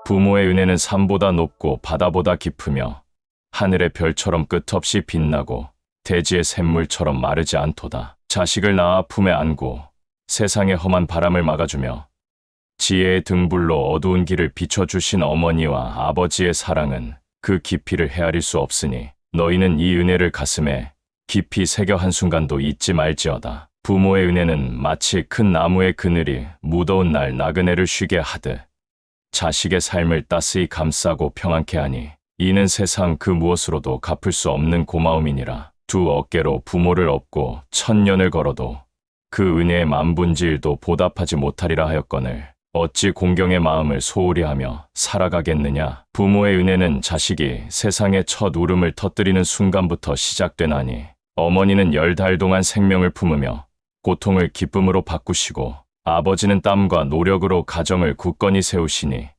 부모의 은혜는 산보다 높고 바다보다 깊으며 하늘의 별처럼 끝없이 빛나고 대지의 샘물처럼 마르지 않도다. 자식을 낳아 품에 안고 세상의 험한 바람을 막아주며 지혜의 등불로 어두운 길을 비춰주신 어머니와 아버지의 사랑은 그 깊이를 헤아릴 수 없으니 너희는 이 은혜를 가슴에 깊이 새겨 한순간도 잊지 말지어다. 부모의 은혜는 마치 큰 나무의 그늘이 무더운 날 나그네를 쉬게 하듯 자식의 삶을 따스히 감싸고 평안케 하니 이는 세상 그 무엇으로도 갚을 수 없는 고마움이니라. 두 어깨로 부모를 업고 천년을 걸어도 그 은혜의 만분지일도 보답하지 못하리라 하였거늘 어찌 공경의 마음을 소홀히 하며 살아가겠느냐. 부모의 은혜는 자식이 세상의 첫 울음을 터뜨리는 순간부터 시작되나니 어머니는 10달 동안 생명을 품으며 고통을 기쁨으로 바꾸시고 아버지는 땀과 노력으로 가정을 굳건히 세우시니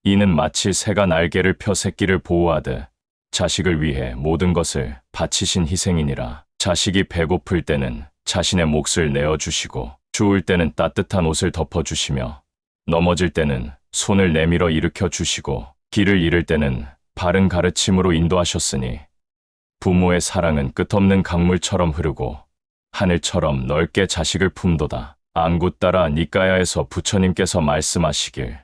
이는 마치 새가 날개를 펴 새끼를 보호하듯 자식을 위해 모든 것을 바치신 희생이니라. 자식이 배고플 때는 자신의 몫을 내어주시고 추울 때는 따뜻한 옷을 덮어주시며 넘어질 때는 손을 내밀어 일으켜 주시고 길을 잃을 때는 바른 가르침으로 인도하셨으니 부모의 사랑은 끝없는 강물처럼 흐르고 하늘처럼 넓게 자식을 품도다. 안구 따라 니까야에서 부처님께서 말씀하시길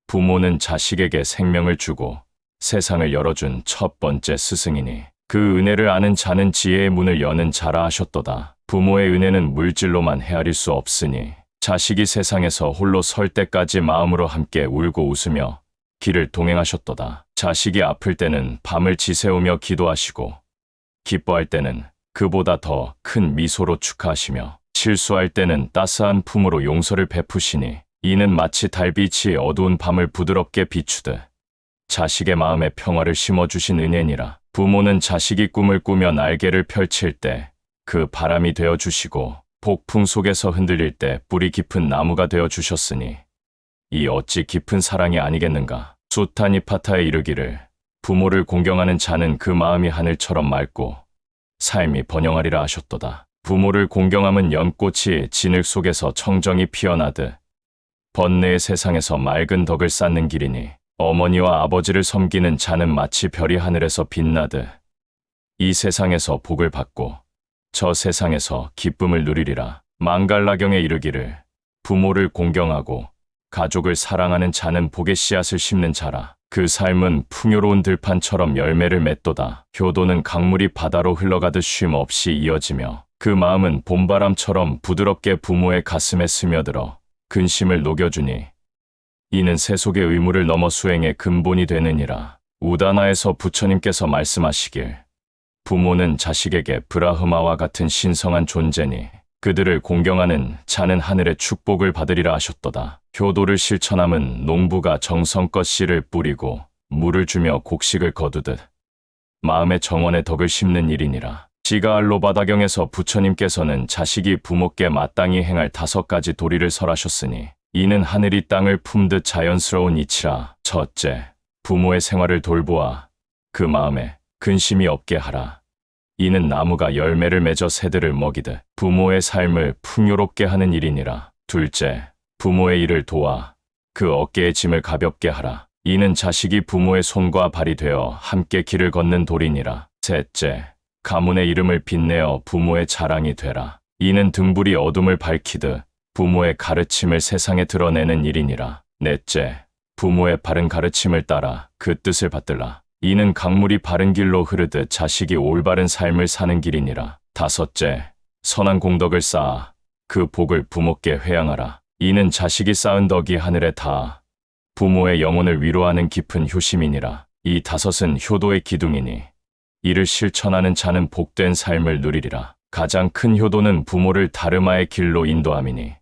부모는 자식에게 생명을 주고 세상을 열어준 첫 번째 스승이니 그 은혜를 아는 자는 지혜의 문을 여는 자라 하셨도다. 부모의 은혜는 물질로만 헤아릴 수 없으니 자식이 세상에서 홀로 설 때까지 마음으로 함께 울고 웃으며 길을 동행하셨도다. 자식이 아플 때는 밤을 지새우며 기도하시고 기뻐할 때는 그보다 더 큰 미소로 축하하시며 실수할 때는 따스한 품으로 용서를 베푸시니 이는 마치 달빛이 어두운 밤을 부드럽게 비추듯 자식의 마음에 평화를 심어주신 은혜니라. 부모는 자식이 꿈을 꾸며 날개를 펼칠 때 그 바람이 되어주시고 폭풍 속에서 흔들릴 때 뿌리 깊은 나무가 되어주셨으니 이 어찌 깊은 사랑이 아니겠는가. 수타니파타에 이르기를 부모를 공경하는 자는 그 마음이 하늘처럼 맑고 삶이 번영하리라 하셨도다. 부모를 공경함은 연꽃이 진흙 속에서 청정이 피어나듯 번뇌의 세상에서 맑은 덕을 쌓는 길이니 어머니와 아버지를 섬기는 자는 마치 별이 하늘에서 빛나듯 이 세상에서 복을 받고 저 세상에서 기쁨을 누리리라. 망갈라경에 이르기를 부모를 공경하고 가족을 사랑하는 자는 복의 씨앗을 심는 자라. 그 삶은 풍요로운 들판처럼 열매를 맺도다. 효도는 강물이 바다로 흘러가듯 쉼 없이 이어지며 그 마음은 봄바람처럼 부드럽게 부모의 가슴에 스며들어 근심을 녹여주니 이는 세속의 의무를 넘어 수행의 근본이 되느니라. 우다나에서 부처님께서 말씀하시길 부모는 자식에게 브라흐마와 같은 신성한 존재니 그들을 공경하는 자는 하늘의 축복을 받으리라 하셨도다. 효도를 실천함은 농부가 정성껏 씨를 뿌리고 물을 주며 곡식을 거두듯 마음의 정원에 덕을 심는 일이니라. 지가알로바다경에서 부처님께서는 자식이 부모께 마땅히 행할 5가지 도리를 설하셨으니 이는 하늘이 땅을 품듯 자연스러운 이치라. 첫째, 부모의 생활을 돌보아 그 마음에 근심이 없게 하라. 이는 나무가 열매를 맺어 새들을 먹이듯 부모의 삶을 풍요롭게 하는 일이니라. 둘째, 부모의 일을 도와 그 어깨의 짐을 가볍게 하라. 이는 자식이 부모의 손과 발이 되어 함께 길을 걷는 도리니라. 셋째, 가문의 이름을 빛내어 부모의 자랑이 되라. 이는 등불이 어둠을 밝히듯 부모의 가르침을 세상에 드러내는 일이니라. 넷째, 부모의 바른 가르침을 따라 그 뜻을 받들라. 이는 강물이 바른 길로 흐르듯 자식이 올바른 삶을 사는 길이니라. 다섯째, 선한 공덕을 쌓아 그 복을 부모께 회양하라. 이는 자식이 쌓은 덕이 하늘에 닿아 부모의 영혼을 위로하는 깊은 효심이니라. 이 5은 효도의 기둥이니 이를 실천하는 자는 복된 삶을 누리리라. 가장 큰 효도는 부모를 다르마의 길로 인도함이니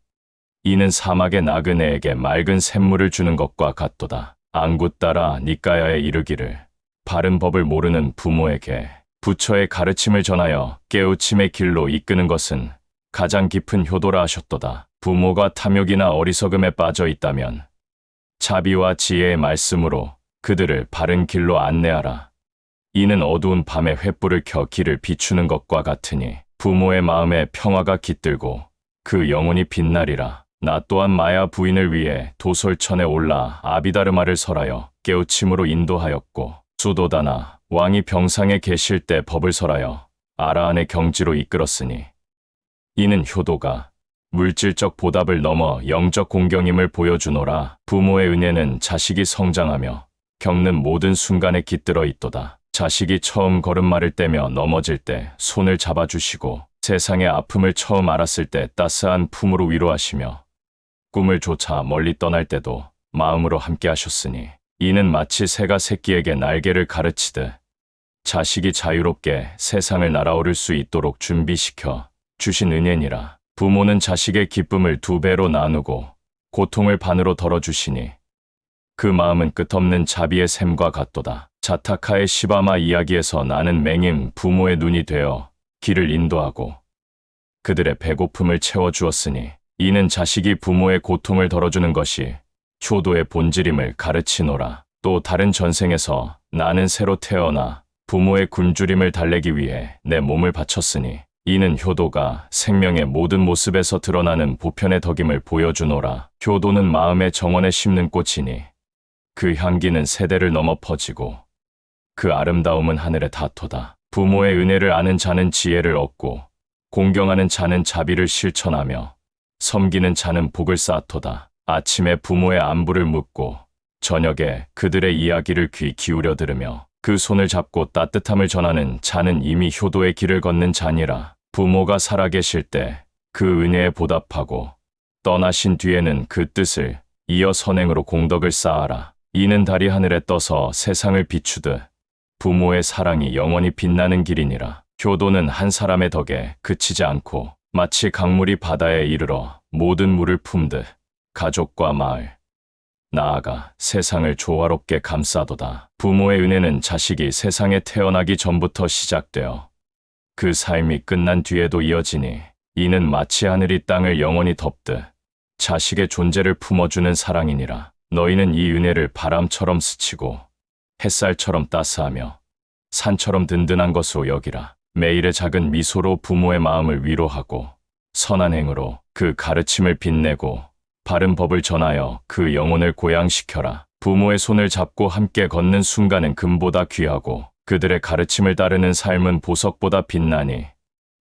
이는 사막의 나그네에게 맑은 샘물을 주는 것과 같도다. 안구 따라 니까야에 이르기를 바른 법을 모르는 부모에게 부처의 가르침을 전하여 깨우침의 길로 이끄는 것은 가장 깊은 효도라 하셨도다. 부모가 탐욕이나 어리석음에 빠져 있다면 자비와 지혜의 말씀으로 그들을 바른 길로 안내하라. 이는 어두운 밤에 횃불을 켜 길을 비추는 것과 같으니 부모의 마음에 평화가 깃들고 그 영혼이 빛나리라. 나 또한 마야 부인을 위해 도솔천에 올라 아비다르마를 설하여 깨우침으로 인도하였고, 수도다나 왕이 병상에 계실 때 법을 설하여 아라한의 경지로 이끌었으니, 이는 효도가 물질적 보답을 넘어 영적 공경임을 보여주노라. 부모의 은혜는 자식이 성장하며 겪는 모든 순간에 깃들어 있도다. 자식이 처음 걸음마를 떼며 넘어질 때 손을 잡아주시고, 세상의 아픔을 처음 알았을 때 따스한 품으로 위로하시며, 꿈을 쫓아 멀리 떠날 때도 마음으로 함께 하셨으니, 이는 마치 새가 새끼에게 날개를 가르치듯 자식이 자유롭게 세상을 날아오를 수 있도록 준비시켜 주신 은혜니라. 부모는 자식의 기쁨을 2배로 나누고 고통을 반으로 덜어주시니, 그 마음은 끝없는 자비의 샘과 같도다. 자타카의 시바마 이야기에서 나는 맹인 부모의 눈이 되어 길을 인도하고 그들의 배고픔을 채워주었으니, 이는 자식이 부모의 고통을 덜어주는 것이 효도의 본질임을 가르치노라. 또 다른 전생에서 나는 새로 태어나 부모의 굶주림을 달래기 위해 내 몸을 바쳤으니, 이는 효도가 생명의 모든 모습에서 드러나는 보편의 덕임을 보여주노라. 효도는 마음의 정원에 심는 꽃이니 그 향기는 세대를 넘어 퍼지고 그 아름다움은 하늘에 닿도다. 부모의 은혜를 아는 자는 지혜를 얻고 공경하는 자는 자비를 실천하며 섬기는 자는 복을 쌓도다. 아침에 부모의 안부를 묻고 저녁에 그들의 이야기를 귀 기울여 들으며 그 손을 잡고 따뜻함을 전하는 자는 이미 효도의 길을 걷는 자니라. 부모가 살아계실 때 그 은혜에 보답하고 떠나신 뒤에는 그 뜻을 이어 선행으로 공덕을 쌓아라. 이는 달이 하늘에 떠서 세상을 비추듯 부모의 사랑이 영원히 빛나는 길이니라. 효도는 한 사람의 덕에 그치지 않고 마치 강물이 바다에 이르러 모든 물을 품듯 가족과 마을, 나아가 세상을 조화롭게 감싸도다. 부모의 은혜는 자식이 세상에 태어나기 전부터 시작되어 그 삶이 끝난 뒤에도 이어지니, 이는 마치 하늘이 땅을 영원히 덮듯 자식의 존재를 품어주는 사랑이니라. 너희는 이 은혜를 바람처럼 스치고 햇살처럼 따스하며 산처럼 든든한 것으로 여기라. 매일의 작은 미소로 부모의 마음을 위로하고 선한 행으로 그 가르침을 빛내고 바른 법을 전하여 그 영혼을 고양시켜라. 부모의 손을 잡고 함께 걷는 순간은 금보다 귀하고 그들의 가르침을 따르는 삶은 보석보다 빛나니,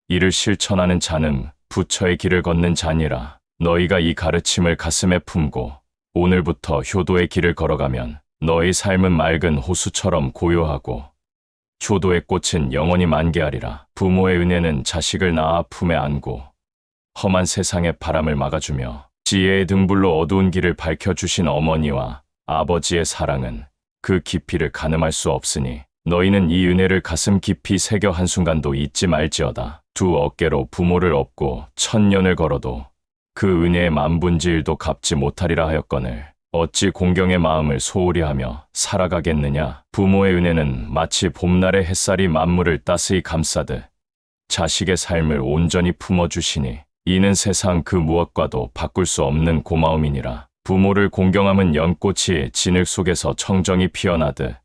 이를 실천하는 자는 부처의 길을 걷는 자니라. 너희가 이 가르침을 가슴에 품고 오늘부터 효도의 길을 걸어가면 너희 삶은 맑은 호수처럼 고요하고 효도의 꽃은 영원히 만개하리라. 부모의 은혜는 자식을 낳아 품에 안고 험한 세상의 바람을 막아주며 지혜의 등불로 어두운 길을 밝혀주신 어머니와 아버지의 사랑은 그 깊이를 가늠할 수 없으니, 너희는 이 은혜를 가슴 깊이 새겨 한순간도 잊지 말지어다. 2 어깨로 부모를 업고 1000년을 걸어도 그 은혜의 만분지일도 갚지 못하리라 하였거늘 어찌 공경의 마음을 소홀히 하며 살아가겠느냐. 부모의 은혜는 마치 봄날의 햇살이 만물을 따스히 감싸듯 자식의 삶을 온전히 품어주시니, 이는 세상 그 무엇과도 바꿀 수 없는 고마움이니라. 부모를 공경함은 연꽃이 진흙 속에서 청정이 피어나듯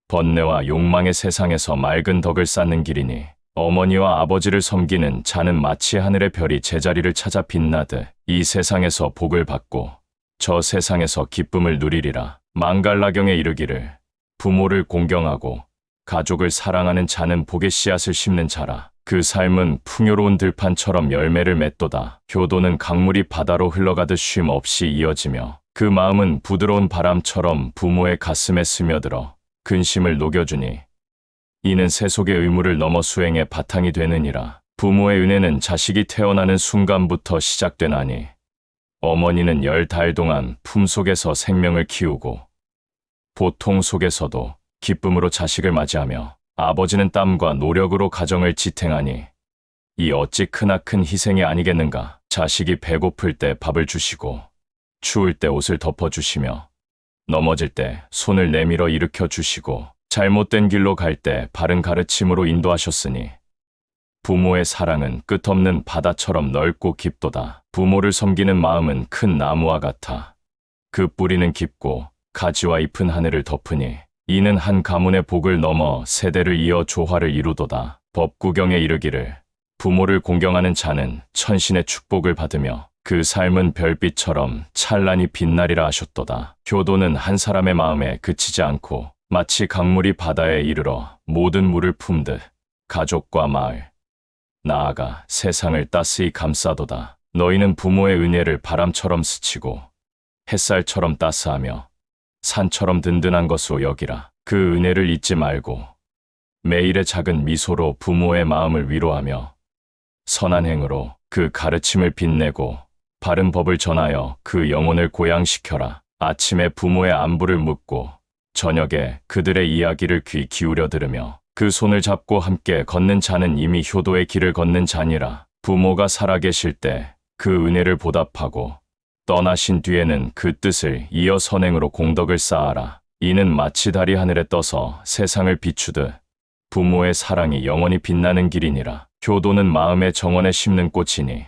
번뇌와 욕망의 세상에서 맑은 덕을 쌓는 길이니, 어머니와 아버지를 섬기는 자는 마치 하늘의 별이 제자리를 찾아 빛나듯 이 세상에서 복을 받고 저 세상에서 기쁨을 누리리라. 망갈라경에 이르기를 부모를 공경하고 가족을 사랑하는 자는 복의 씨앗을 심는 자라. 그 삶은 풍요로운 들판처럼 열매를 맺도다. 효도는 강물이 바다로 흘러가듯 쉼 없이 이어지며 그 마음은 부드러운 바람처럼 부모의 가슴에 스며들어 근심을 녹여주니, 이는 세속의 의무를 넘어 수행의 바탕이 되느니라. 부모의 은혜는 자식이 태어나는 순간부터 시작되나니, 어머니는 10달 동안 품속에서 생명을 키우고 보통 속에서도 기쁨으로 자식을 맞이하며 아버지는 땀과 노력으로 가정을 지탱하니, 이 어찌 크나큰 희생이 아니겠는가. 자식이 배고플 때 밥을 주시고 추울 때 옷을 덮어주시며 넘어질 때 손을 내밀어 일으켜 주시고 잘못된 길로 갈 때 바른 가르침으로 인도하셨으니, 부모의 사랑은 끝없는 바다처럼 넓고 깊도다. 부모를 섬기는 마음은 큰 나무와 같아 그 뿌리는 깊고 가지와 잎은 하늘을 덮으니, 이는 한 가문의 복을 넘어 세대를 이어 조화를 이루도다. 법구경에 이르기를 부모를 공경하는 자는 천신의 축복을 받으며 그 삶은 별빛처럼 찬란히 빛나리라 하셨도다. 효도는 한 사람의 마음에 그치지 않고 마치 강물이 바다에 이르러 모든 물을 품듯 가족과 마을, 나아가 세상을 따스히 감싸도다. 너희는 부모의 은혜를 바람처럼 스치고 햇살처럼 따스하며 산처럼 든든한 것으로 여기라. 그 은혜를 잊지 말고 매일의 작은 미소로 부모의 마음을 위로하며 선한 행으로 그 가르침을 빛내고 바른 법을 전하여 그 영혼을 고양시켜라. 아침에 부모의 안부를 묻고 저녁에 그들의 이야기를 귀 기울여 들으며 그 손을 잡고 함께 걷는 자는 이미 효도의 길을 걷는 자니라. 부모가 살아계실 때 그 은혜를 보답하고 떠나신 뒤에는 그 뜻을 이어 선행으로 공덕을 쌓아라. 이는 마치 달이 하늘에 떠서 세상을 비추듯 부모의 사랑이 영원히 빛나는 길이니라. 효도는 마음의 정원에 심는 꽃이니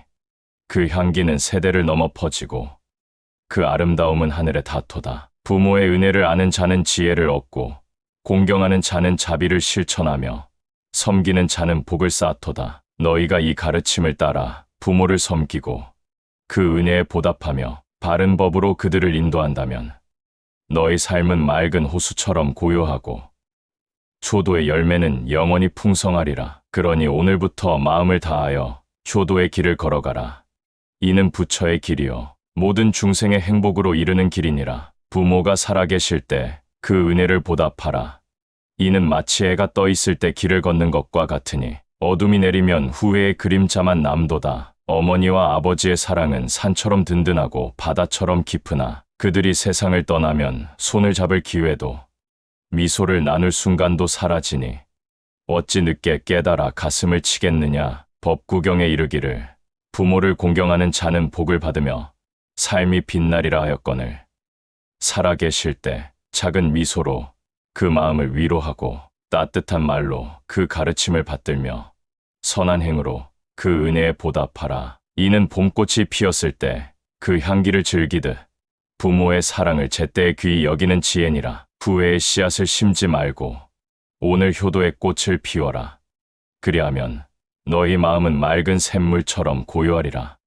그 향기는 세대를 넘어 퍼지고 그 아름다움은 하늘에 닿도다. 부모의 은혜를 아는 자는 지혜를 얻고 공경하는 자는 자비를 실천하며 섬기는 자는 복을 쌓도다. 너희가 이 가르침을 따라 부모를 섬기고 그 은혜에 보답하며 바른 법으로 그들을 인도한다면 너희 삶은 맑은 호수처럼 고요하고 효도의 열매는 영원히 풍성하리라. 그러니 오늘부터 마음을 다하여 효도의 길을 걸어가라. 이는 부처의 길이요 모든 중생의 행복으로 이르는 길이니라. 부모가 살아계실 때 그 은혜를 보답하라. 이는 마치 해가 떠 있을 때 길을 걷는 것과 같으니 어둠이 내리면 후회의 그림자만 남도다. 어머니와 아버지의 사랑은 산처럼 든든하고 바다처럼 깊으나 그들이 세상을 떠나면 손을 잡을 기회도 미소를 나눌 순간도 사라지니 어찌 늦게 깨달아 가슴을 치겠느냐. 법구경에 이르기를 부모를 공경하는 자는 복을 받으며 삶이 빛나리라 하였거늘 살아계실 때 작은 미소로 그 마음을 위로하고 따뜻한 말로 그 가르침을 받들며 선한 행으로 그 은혜에 보답하라. 이는 봄꽃이 피었을 때 그 향기를 즐기듯 부모의 사랑을 제때에 귀히 여기는 지혜니라. 후회의 씨앗을 심지 말고 오늘 효도의 꽃을 피워라. 그리하면 너희 마음은 맑은 샘물처럼 고요하리라.